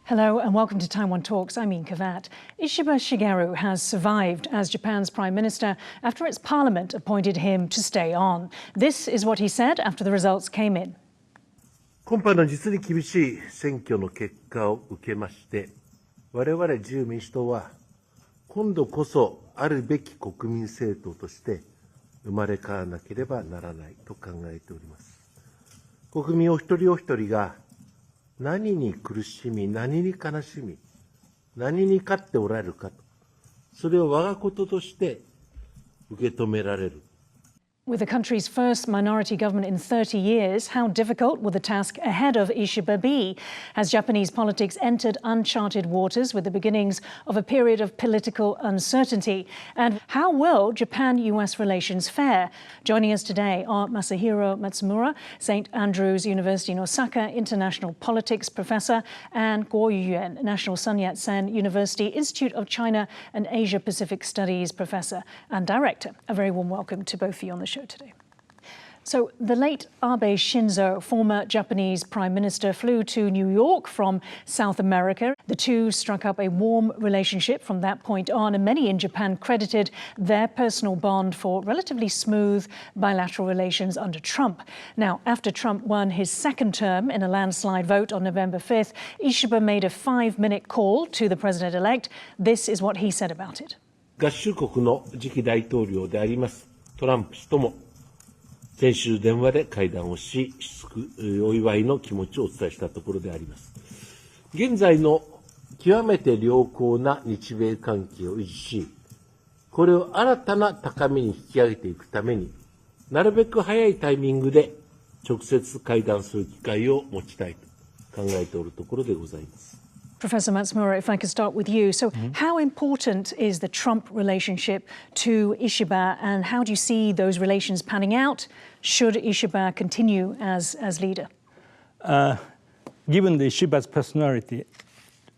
Hello and welcome to Taiwan Talks. I'm Kavat. Ishiba Shigeru has survived as Japan's Prime Minister after its parliament appointed him to stay on. This is what he said after the results came in. 今般の実に厳しい選挙の結果を受けまして、我々自由民主党は今度こそあるべき国民政党として生まれ変わらなければならないと考えております。国民お一人お一人が何に苦しみ、何に悲しみ、何に勝っておられるかと、それを我がこととして受け止められる。With the country's first minority government in 30 years, how difficult will the task ahead of Ishiba be? Has Japanese politics entered uncharted waters with the beginnings of a period of political uncertainty? And how will Japan-U.S. relations fare? Joining us today are Masahiro Matsumura, St. Andrews University in Osaka International Politics Professor, and Kuo Yu-jen, National Sun Yat-sen University Institute of China and Asia Pacific Studies Professor and Director. A very warm welcome to both of you on the show today. So the late Abe Shinzo, former Japanese Prime Minister, flew to New York from South America. The two struck up a warm relationship from that point on, and many in Japan credited their personal bond for relatively smooth bilateral relations under Trump. Now, after Trump won his second term in a landslide vote on November 5th, Ishiba made a 5-minute call to the president-elect. This is what he said about it. 合衆国の次期大統領でありますトランプ氏とも先週電話で会談をし、お祝いの気持ちをお伝えしたところであります。現在の極めて良好な日米関係を維持し、これを新たな高みに引き上げていくために、なるべく早いタイミングで直接会談する機会を持ちたいと考えておるところでございます。Professor Matsumura, if I could start with you. So how important is the Trump relationship to Ishiba, and how do you see those relations panning out should Ishiba continue as leader? Given the Ishiba's personality,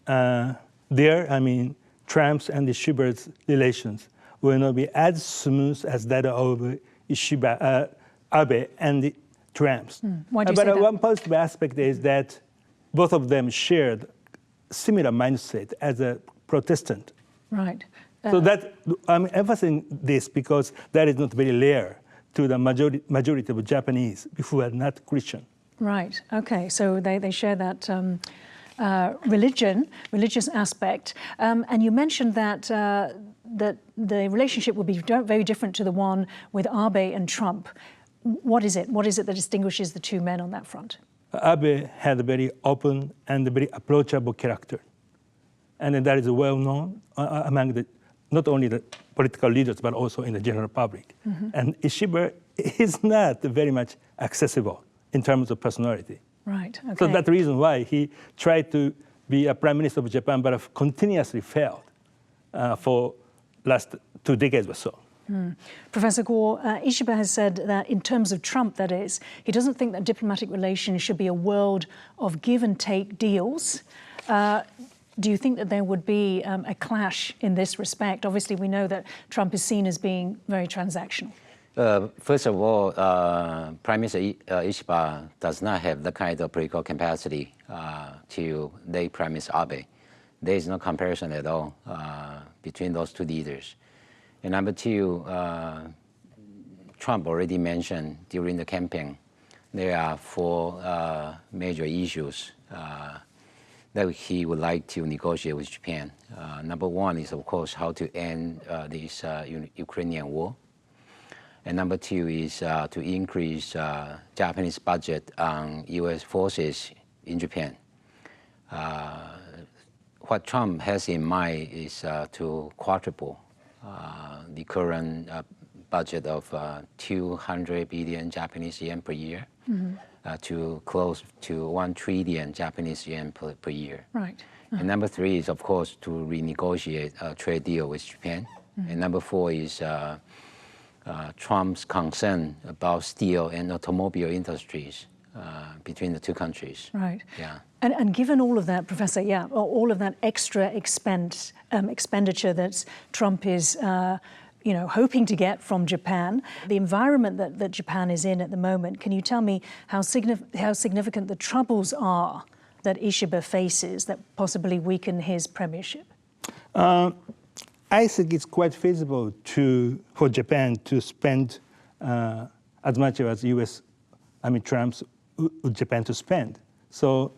Trump's and Ishiba's relations will not be as smooth as that of Ishiba, Abe and Trump's. Why do you say that? But one positive aspect is that both of them shared similar mindset as a Protestant. Right. So that I'm emphasizing this because that is not very rare to the majority of Japanese who are not Christian. Right. Okay. So they share that religious aspect. And you mentioned that that the relationship would be very different to the one with Abe and Trump. What is it? What is it that distinguishes the two men on that front? Abe had a very open and very approachable character. And that is well known among not only the political leaders, but also in the general public. And Ishiba is not very much accessible in terms of personality. Right, okay. So that's the reason why he tried to be a prime minister of Japan, but continuously failed for last 2 decades or so. Professor Kuo, Ishiba has said that in terms of Trump, that is, he doesn't think that diplomatic relations should be a world of give and take deals. Do you think that there would be a clash in this respect? Obviously, we know that Trump is seen as being very transactional. First of all, Prime Minister Ishiba does not have the kind of political capacity to late Prime Minister Abe. There is no comparison at all between those two leaders. And number two, Trump already mentioned during the campaign, there are 4 major issues that he would like to negotiate with Japan. Number 1 is, of course, how to end this Ukrainian war. And number 2 is to increase Japanese budget on U.S. forces in Japan. What Trump has in mind is to quadruple the current budget of 200 billion Japanese yen per year to close to 1 trillion Japanese yen per year. Right. And number 3 is, of course, to renegotiate a trade deal with Japan. And number 4 is Trump's concern about steel and automobile industries between the two countries. Right. Yeah. And given all of that, Professor, all of that extra expenditure that Trump is, hoping to get from Japan, the environment that Japan is in at the moment, can you tell me how significant the troubles are that Ishiba faces that possibly weaken his premiership? I think it's quite feasible for Japan to spend as much as Trump's Japan to spend. So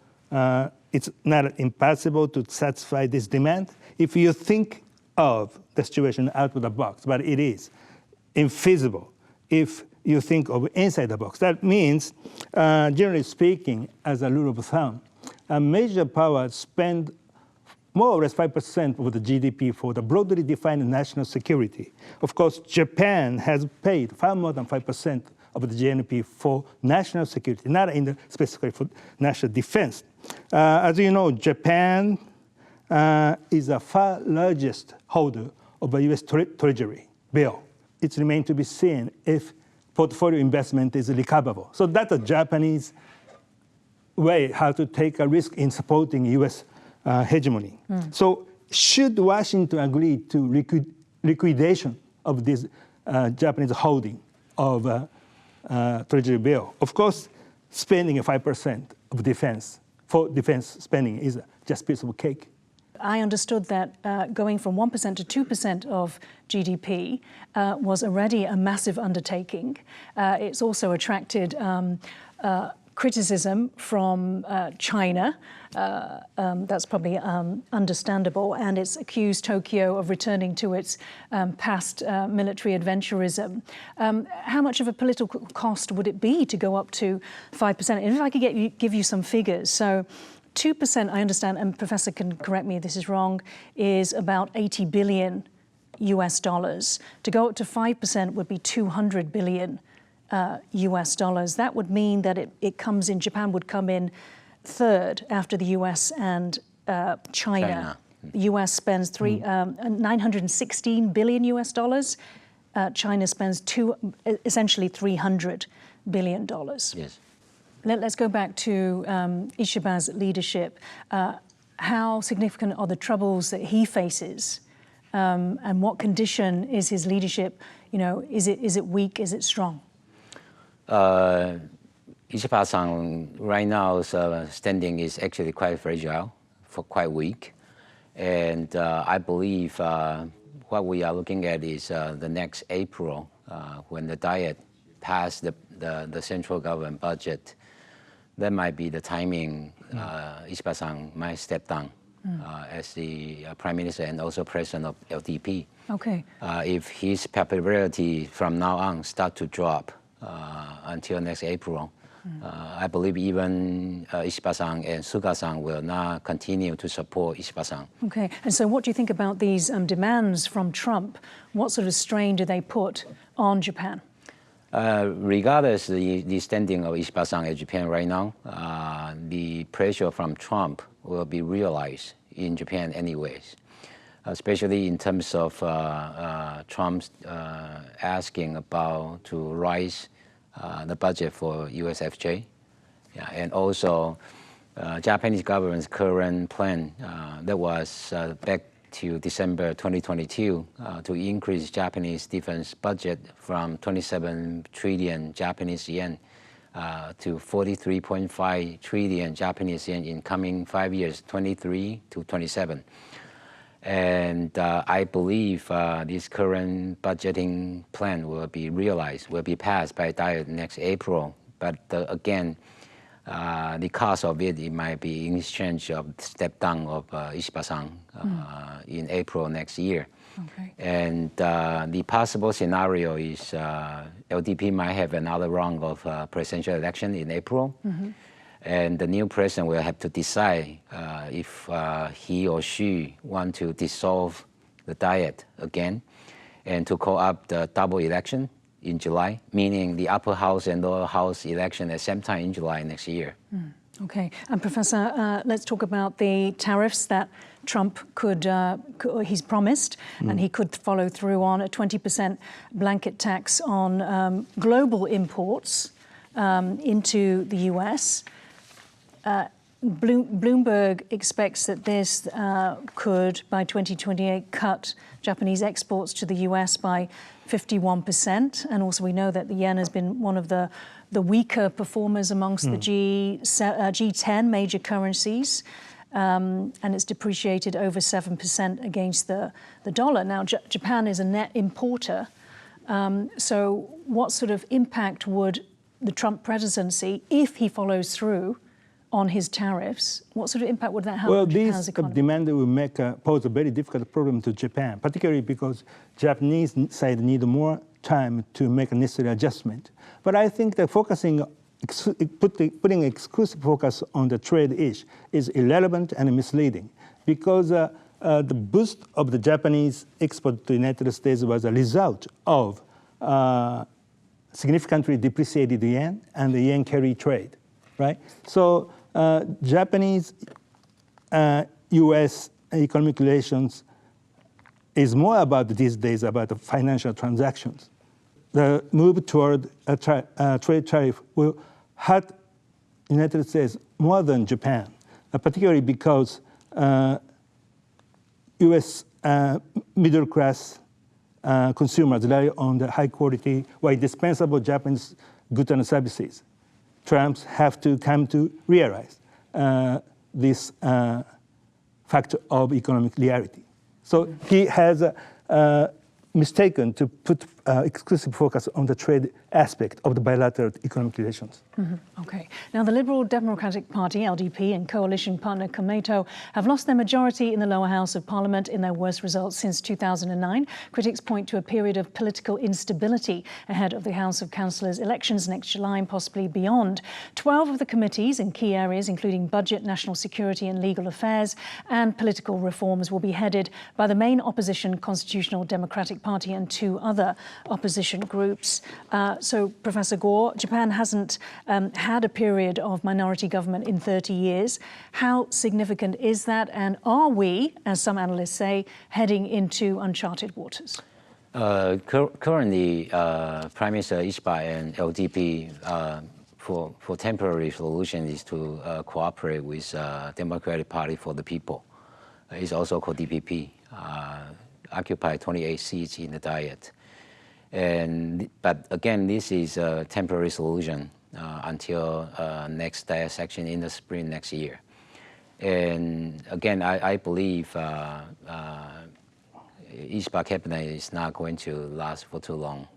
it's not impossible to satisfy this demand if you think of the situation out of the box, but it is infeasible if you think of inside the box. That means, generally speaking, as a rule of thumb, a major power spend more or less 5% of the GDP for the broadly defined national security. Of course, Japan has paid far more than 5% of the GNP for national security, not specifically for national defense. As you know, Japan is the far largest holder of a U.S. Treasury bill. It remains to be seen if portfolio investment is recoverable. So that's a Japanese way how to take a risk in supporting U.S. Hegemony. So should Washington agree to liquidation of this Japanese holding of Treasury bill, of course, spending 5% of defense spending is just a piece of cake. I understood that going from 1% to 2% of GDP was already a massive undertaking. It's also attracted criticism from China. That's probably understandable, and it's accused Tokyo of returning to its past military adventurism. How much of a political cost would it be to go up to 5%? And if I could give you some figures. So 2%, I understand, and Professor can correct me if this is wrong, is about $80 billion US dollars. To go up to 5% would be $200 billion US dollars. That would mean that Japan would come in third after the US and China. The US spends $916 billion US dollars. China spends essentially $300 billion. Yes. Let's go back to Ishiba's leadership. How significant are the troubles that he faces, and what condition is his leadership? Is it weak? Is it strong? Ishiba-san right now's standing is actually quite fragile, quite weak, and I believe what we are looking at is the next April when the Diet passed the central government budget. That might be the timing Ishiba-san might step down as the Prime Minister and also President of LDP. Okay. If his popularity from now on start to drop until next April, I believe even Ishiba-san and Suga-san will not continue to support Ishiba-san. Okay, and so what do you think about these demands from Trump? What sort of strain do they put on Japan? Regardless the standing of Ishiba-san at Japan right now, the pressure from Trump will be realized in Japan anyways, especially in terms of Trump's asking about to rise the budget for USFJ, and also Japanese government's current plan that was back to December 2022 to increase Japanese defense budget from 27 trillion Japanese yen to 43.5 trillion Japanese yen in coming 5 years, 23 to 27. And I believe this current budgeting plan will be realized, will be passed by Diet next April. But again, the cost of it might be in exchange of step down of Ishiba-san in April next year. Okay. And the possible scenario is LDP might have another round of presidential election in April. And the new president will have to decide if he or she want to dissolve the Diet again and to call up the double election in July, meaning the upper house and lower house election at the same time in July next year. Okay, and Professor, let's talk about the tariffs that Trump he's promised, and he could follow through on a 20% blanket tax on global imports into the US. Bloomberg expects that this could, by 2028, cut Japanese exports to the US by 51%. And also we know that the yen has been one of the weaker performers amongst the G10 major currencies. And it's depreciated over 7% against the dollar. Now, Japan is a net importer. So what sort of impact would the Trump presidency, if he follows through on his tariffs, what sort of impact would that have on Japan's economy? This demand will pose a very difficult problem to Japan, particularly because Japanese side need more time to make a necessary adjustment. But I think that putting exclusive focus on the trade issue is irrelevant and misleading, because the boost of the Japanese export to the United States was a result of significantly depreciated yen and the yen carry trade, right? So Japanese U.S. economic relations is more about these days about the financial transactions. The move toward a trade tariff will hurt the United States more than Japan, particularly because U.S. middle class consumers rely on the high quality or indispensable Japanese goods and services. Trump have to come to realize this factor of economic reality. So he has mistaken to put exclusive focus on the trade aspect of the bilateral economic relations. Okay. Now, the Liberal Democratic Party, LDP, and coalition partner Komeito have lost their majority in the lower house of parliament in their worst results since 2009. Critics point to a period of political instability ahead of the House of Councillors elections next July and possibly beyond. 12 of the committees in key areas, including budget, national security and legal affairs, and political reforms, will be headed by the main opposition Constitutional Democratic Party and 2 other opposition groups. So, Professor Guo, Japan hasn't had a period of minority government in 30 years. How significant is that? And are we, as some analysts say, heading into uncharted waters? Currently, Prime Minister Ishiba and LDP for temporary solution is to cooperate with Democratic Party for the People. It's also called DPP. Occupy 28 seats in the Diet. But again, this is a temporary solution until next Diet session in the spring next year. And again, I believe Ishiba cabinet is not going to last for too long.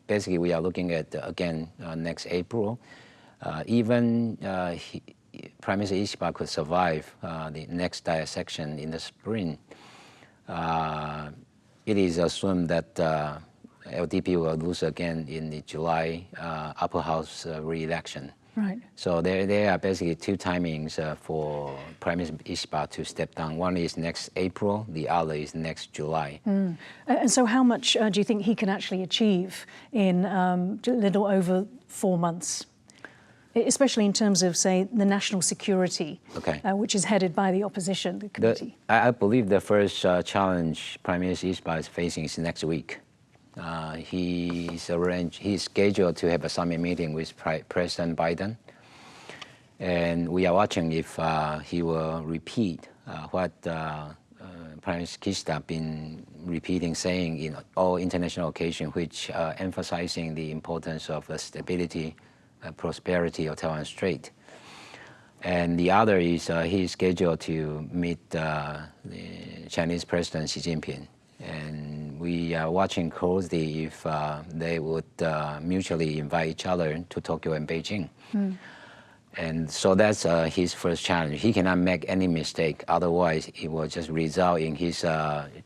Basically, we are looking at, again, next April. Even Prime Minister Ishiba could survive the next Diet session in the spring. It is assumed that LDP will lose again in the July upper house re-election. Right. So there are basically 2 timings for Prime Minister Ishiba to step down. One is next April, the other is next July. And so how much do you think he can actually achieve in a little over 4 months? Especially in terms of, say, the national security, which is headed by the opposition, the committee. I believe the first challenge Prime Minister Ishiba is facing is next week. He's scheduled to have a summit meeting with President Biden. And we are watching if he will repeat what Prime Minister Kishida has been repeating, saying in all international occasions, which emphasizing the importance of the stability prosperity of Taiwan Strait. And the other is he's scheduled to meet the Chinese President Xi Jinping. And we are watching closely if they would mutually invite each other to Tokyo and Beijing. And so that's his first challenge. He cannot make any mistake, otherwise it will just result in his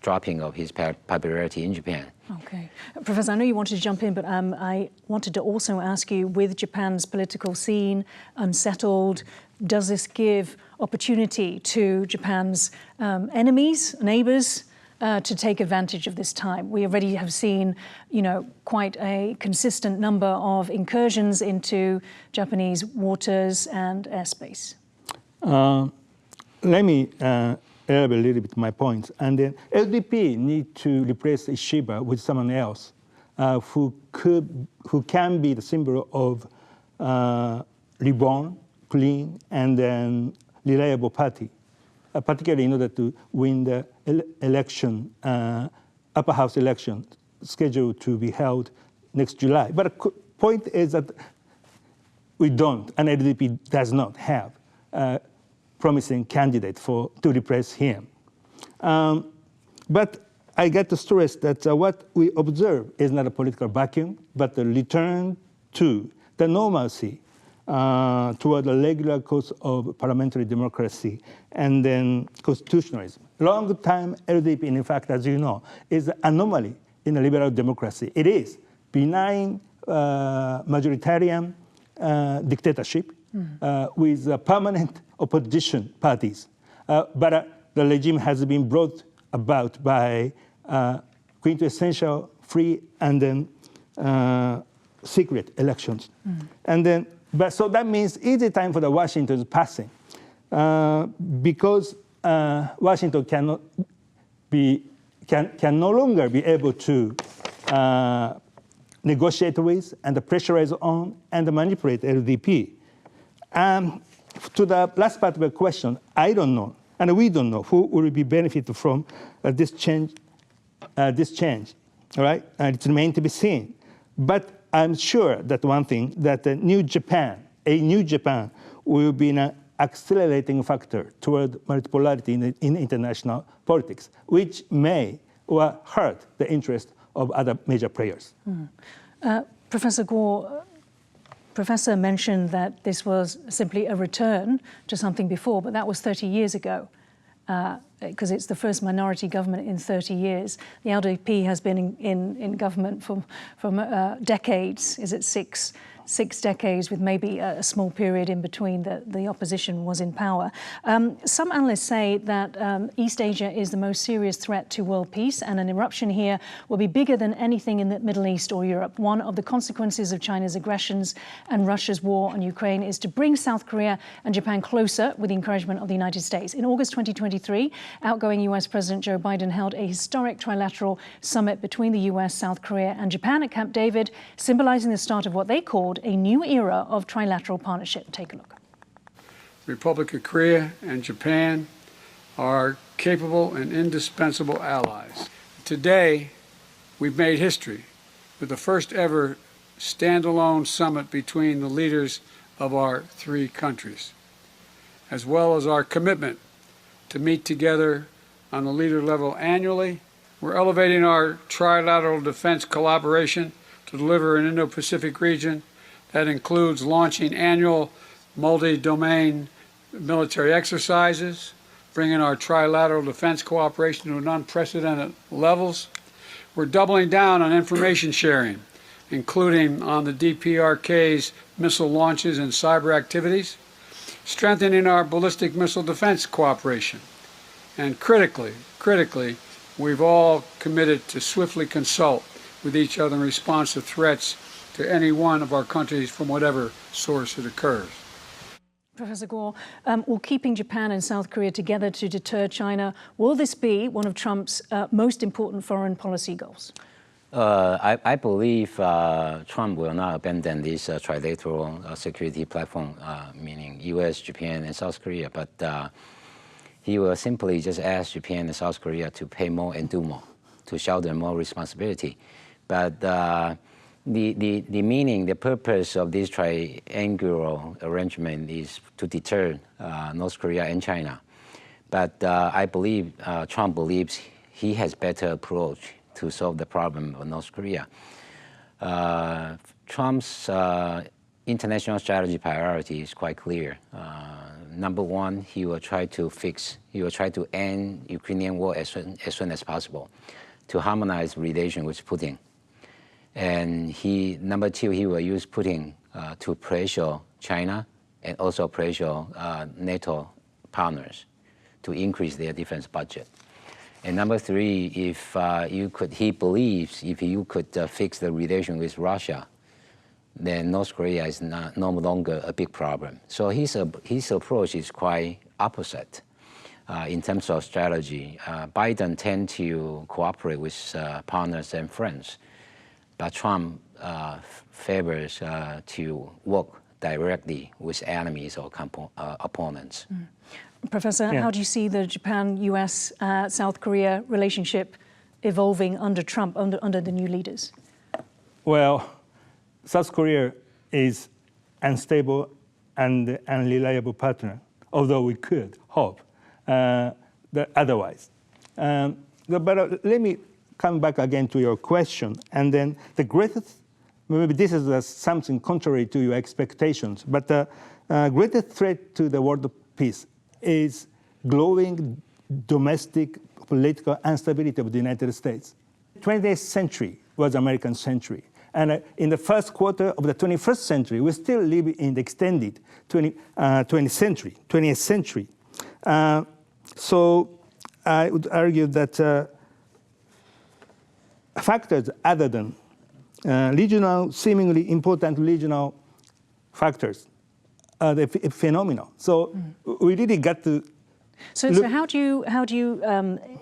dropping of his popularity in Japan. Okay. Professor, I know you wanted to jump in, but I wanted to also ask you, with Japan's political scene unsettled, does this give opportunity to Japan's enemies, neighbours, to take advantage of this time? We already have seen, quite a consistent number of incursions into Japanese waters and airspace. Let me elaborate a little bit my points. And then LDP need to replace Ishiba with someone else who can be the symbol of reborn clean, and then reliable party, particularly in order to win the election, upper house election scheduled to be held next July. But the point is that we don't, and LDP does not have a promising candidate to replace him. But I get to stress that what we observe is not a political vacuum, but a return to the normalcy toward the regular course of parliamentary democracy and then constitutionalism. Long-time LDP, in fact, as you know, is an anomaly in a liberal democracy. It is benign majoritarian dictatorship with permanent opposition parties. But the regime has been brought about by quintessential free and then secret elections. And then, so that means easy time for the Washington's passing because Washington can no longer be able to negotiate with and pressurize on and manipulate LDP. To the last part of the question, I don't know, and we don't know who will be benefited from this change, all right? And it remains to be seen. But I'm sure that one thing, that a new Japan will be an accelerating factor toward multipolarity in international politics, which may or hurt the interest of other major players. Professor Kuo, Professor mentioned that this was simply a return to something before, but that was 30 years ago, because it's the first minority government in 30 years. The LDP has been in government from decades. Is it six decades, with maybe a small period in between that the opposition was in power. Some analysts say that East Asia is the most serious threat to world peace, and an eruption here will be bigger than anything in the Middle East or Europe. One of the consequences of China's aggressions and Russia's war on Ukraine is to bring South Korea and Japan closer with the encouragement of the United States. In August 2023, outgoing US President Joe Biden held a historic trilateral summit between the US, South Korea and Japan at Camp David, symbolizing the start of what they called a new era of trilateral partnership. Take a look. The Republic of Korea and Japan are capable and indispensable allies. Today, we've made history with the first ever standalone summit between the leaders of our three countries, as well as our commitment to meet together on the leader level annually. We're elevating our trilateral defense collaboration to deliver an Indo-Pacific region that includes launching annual multi-domain military exercises, bringing our trilateral defense cooperation to unprecedented levels. We're doubling down on information sharing, including on the DPRK's missile launches and cyber activities, strengthening our ballistic missile defense cooperation. And critically, we've all committed to swiftly consult with each other in response to threats to any one of our countries from whatever source it occurs. Professor Kuo, will keeping Japan and South Korea together to deter China, will this be one of Trump's most important foreign policy goals? I believe Trump will not abandon this trilateral security platform, meaning US, Japan, and South Korea, but he will simply just ask Japan and South Korea to pay more and do more, to shoulder more responsibility. But the meaning, the purpose of this triangular arrangement is to deter North Korea and China. But I believe Trump believes he has better approach to solve the problem of North Korea. Trump's international strategy priority is quite clear. Number one, he will try to end Ukrainian war as soon as possible, to harmonize relations with Putin. And number two, he will use Putin to pressure China and also pressure NATO partners to increase their defense budget. And number three, he believes if you could fix the relation with Russia, then North Korea is no longer a big problem. So his approach is quite opposite in terms of strategy. Biden tends to cooperate with partners and friends. But Trump favors to work directly with enemies or opponents. Professor, how do you see the Japan-U.S. South Korea relationship evolving under Trump, under the new leaders? Well, South Korea is unstable and unreliable partner, although we could hope otherwise. But let me come back again to your question. And then the greatest, maybe this is something contrary to your expectations, but the greatest threat to the world peace is growing domestic political instability of the United States. 20th century was American century. And in the first quarter of the 21st century, we still live in the extended 20th century. So I would argue that factors other than regional, seemingly important regional factors are the phenomenon. So we really got to. So how do you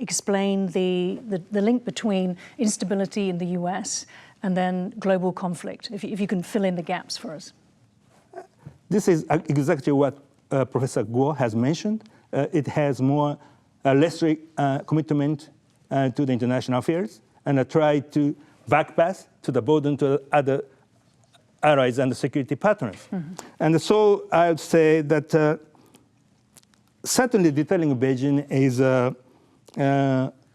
explain the link between instability in the U.S. and then global conflict? If you can fill in the gaps for us. This is exactly what Professor Kuo has mentioned. It has more less commitment to the international affairs and try to backpass to the burden to other allies and security partners. And so I would say that certainly deterring Beijing is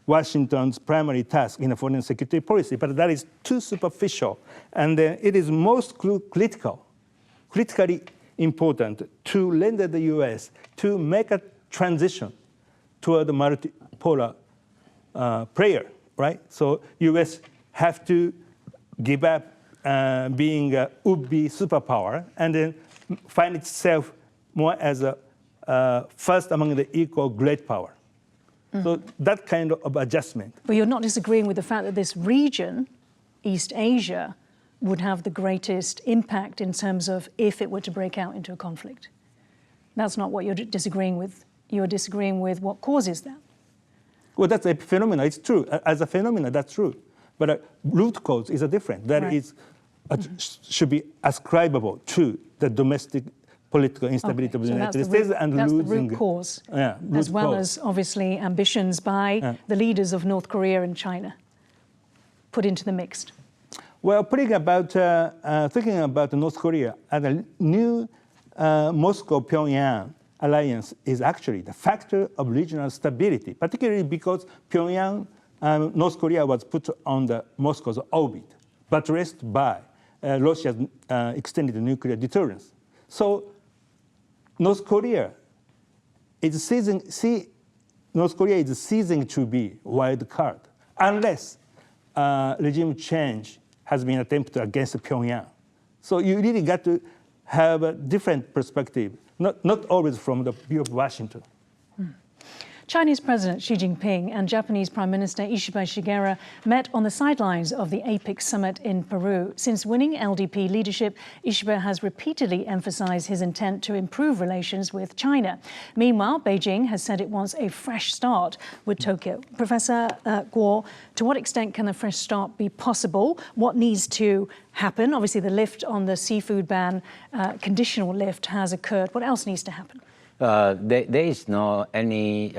Washington's primary task in a foreign security policy, but that is too superficial. And it is most critically important to render the U.S. to make a transition toward a multipolar player, right? So U.S. have to give up being a would-be superpower and then find itself more as a first among the equal great power. So that kind of adjustment. But you're not disagreeing with the fact that this region, East Asia, would have the greatest impact in terms of if it were to break out into a conflict. That's not what you're disagreeing with. You're disagreeing with what causes that. Well, that's a phenomenon. It's true. As a phenomenon, that's true. But a root cause is different. That Right. is, should be ascribable to the domestic political instability of the United States and that's losing the root cause, root as well cause. as obviously ambitions by the leaders of North Korea and China put into the mix. Well, thinking about North Korea and a new Moscow-Pyongyang alliance is actually the factor of regional stability, particularly because Pyongyang, North Korea was put on the Moscow's orbit, buttressed by Russia's extended nuclear deterrence. So North Korea is ceasing to be wild card unless regime change has been attempted against Pyongyang. So you really got to have a different perspective, not always from the view of Washington. Chinese President Xi Jinping and Japanese Prime Minister Ishiba Shigeru met on the sidelines of the APEC summit in Peru. Since winning LDP leadership, Ishiba has repeatedly emphasized his intent to improve relations with China. Meanwhile, Beijing has said it wants a fresh start with Tokyo. Professor Kuo, to what extent can a fresh start be possible? What needs to happen? Obviously, the lift on the seafood ban, conditional lift, has occurred. What else needs to happen? There is no any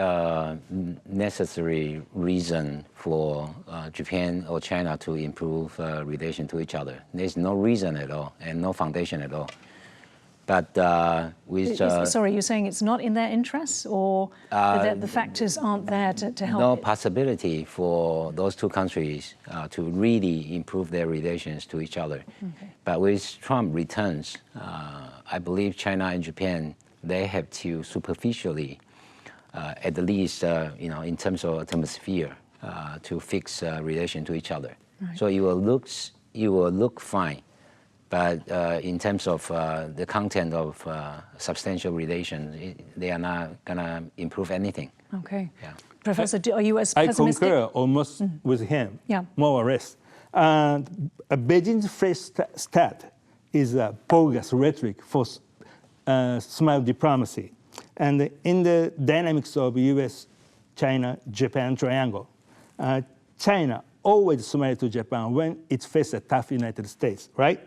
necessary reason for Japan or China to improve relation to each other. There's no reason at all and no foundation at all. But with sorry, you're saying it's not in their interests, or that the factors aren't there to help? No possibility for those two countries to really improve their relations to each other. Okay. But with Trump returns, I believe China and Japan, they have to superficially, at the least, in terms of atmosphere, to fix relation to each other. Right. So you will look fine, but in terms of the content of substantial relations, they are not gonna improve anything. Okay. Yeah. Professor, are you as pessimistic? I concur almost with him, more or less. Beijing's fresh start is a bogus rhetoric for smile diplomacy. And in the dynamics of U.S., China, Japan triangle, China always smiles to Japan when it faces a tough United States, right?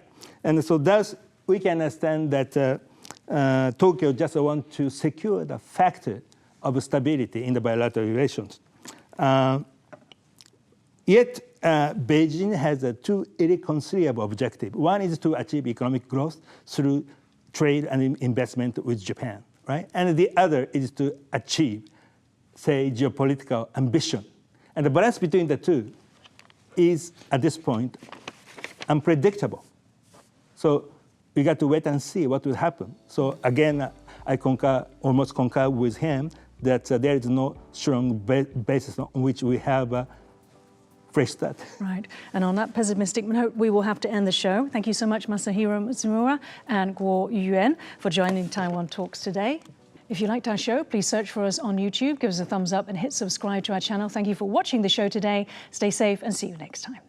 And so thus we can understand that Tokyo just wants to secure the factor of stability in the bilateral relations. Yet, Beijing has two irreconcilable objectives. One is to achieve economic growth through trade and investment with Japan, right? And the other is to achieve, say, geopolitical ambition. And the balance between the two is, at this point, unpredictable. So we got to wait and see what will happen. So again, I almost concur with him that there is no strong basis on which we have a fresh start. Right. And on that pessimistic note, we will have to end the show. Thank you so much, Masahiro Matsumura and Kuo Yu-jen, for joining Taiwan Talks today. If you liked our show, please search for us on YouTube, give us a thumbs up and hit subscribe to our channel. Thank you for watching the show today. Stay safe and see you next time.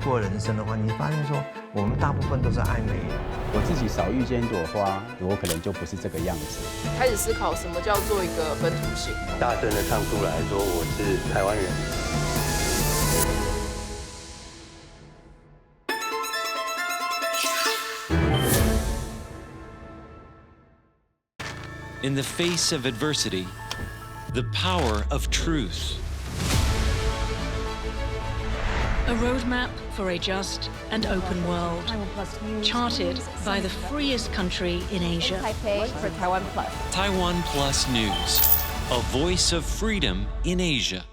过人生的话，你发现说，我们大部分都是爱美的。我自己少遇见一朵花，我可能就不是这个样子。开始思考什么叫做一个本土性。大声的唱出来说我是台湾人。In the face of adversity, the power of truth. A roadmap for a just and open world, charted by the freest country in Asia. Taipei for Taiwan Plus. Taiwan Plus News, a voice of freedom in Asia.